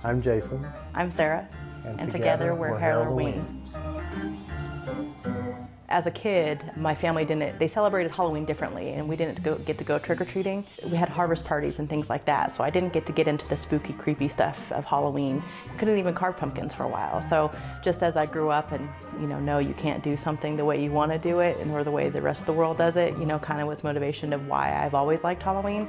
I'm Jason. I'm Sarah. And together we're Harrelloween. As a kid, my family they celebrated Halloween differently, and we didn't get to go trick-or-treating. We had harvest parties and things like that, so I didn't get into the spooky, creepy stuff of Halloween. Couldn't even carve pumpkins for a while. So just as I grew up and, know you can't do something the way you want to do it or the way the rest of the world does it, kind of was motivation of why I've always liked Halloween.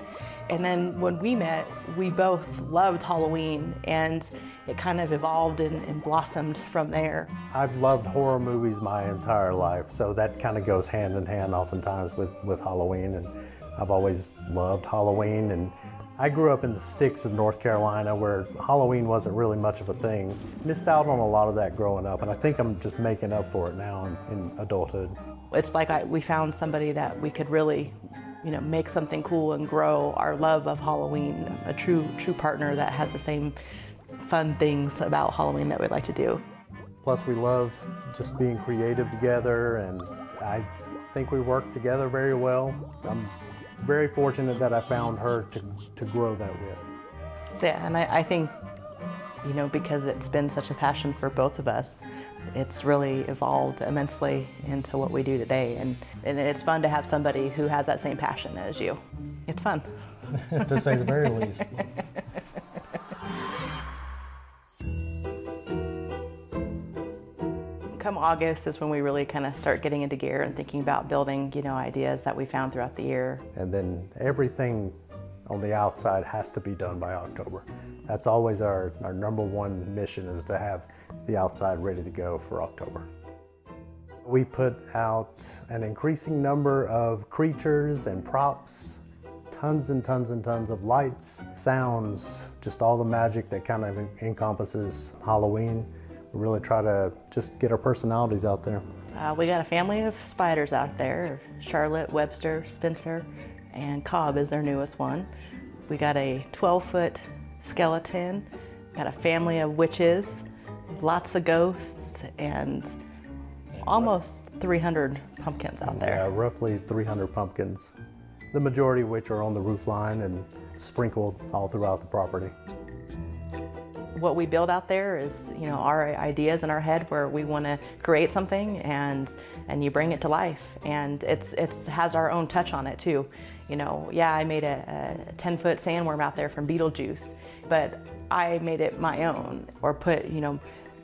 And then when we met, we both loved Halloween, and it kind of evolved and blossomed from there. I've loved horror movies my entire life, so that kind of goes hand in hand oftentimes with Halloween, and I've always loved Halloween. And I grew up in the sticks of North Carolina where Halloween wasn't really much of a thing. Missed out on a lot of that growing up, and I think I'm just making up for it now in adulthood. It's like we found somebody that we could really make something cool and grow our love of Halloween, a true partner that has the same fun things about Halloween that we'd like to do. Plus we love just being creative together, and I think we work together very well. I'm very fortunate that I found her to grow that with. Yeah, and I think, because it's been such a passion for both of us, it's really evolved immensely into what we do today, and it's fun to have somebody who has that same passion as you. It's fun. To say the very least. Come August is when we really kind of start getting into gear and thinking about building, ideas that we found throughout the year. And then everything on the outside has to be done by October. That's always our number one mission, is to have the outside ready to go for October. We put out an increasing number of creatures and props, tons and tons and tons of lights, sounds, just all the magic that kind of encompasses Halloween. We really try to just get our personalities out there. We got a family of spiders out there: Charlotte, Webster, Spencer, and Cobb is their newest one. We got a 12-foot skeleton, got a family of witches, lots of ghosts, and almost 300 pumpkins out there. Yeah, roughly 300 pumpkins, the majority of which are on the roof line and sprinkled all throughout the property. What we build out there is, our ideas in our head where we want to create something, and you bring it to life, and it has our own touch on it too. Yeah, I made a 10-foot sandworm out there from Beetlejuice, but I made it my own, or put,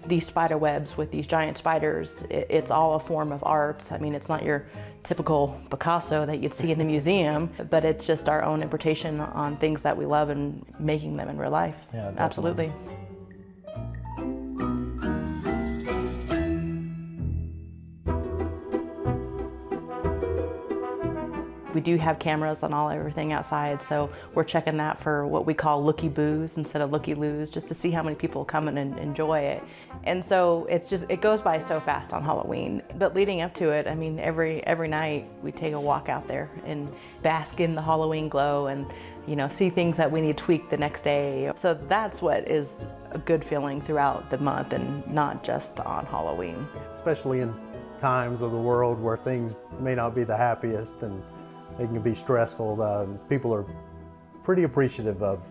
these spider webs with these giant spiders. It's all a form of art. I mean, it's not your typical Picasso that you'd see in the museum, but it's just our own interpretation on things that we love and making them in real life. Yeah, definitely. Absolutely. We do have cameras on everything outside, so we're checking that for what we call Lookey-Boos instead of Looky-Loos, just to see how many people come in and enjoy it. And so it goes by so fast on Halloween. But leading up to it, I mean, every night we take a walk out there and bask in the Halloween glow, and see things that we need tweaked the next day. So that's what is a good feeling throughout the month, and not just on Halloween. Especially in times of the world where things may not be the happiest and they can be stressful. People are pretty appreciative of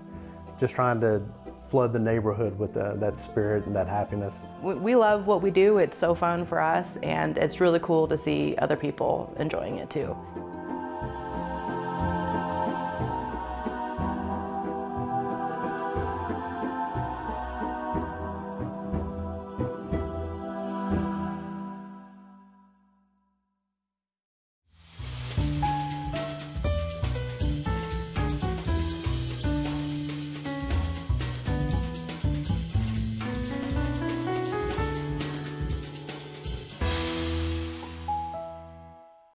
just trying to flood the neighborhood with that spirit and that happiness. We love what we do. It's so fun for us, and it's really cool to see other people enjoying it too.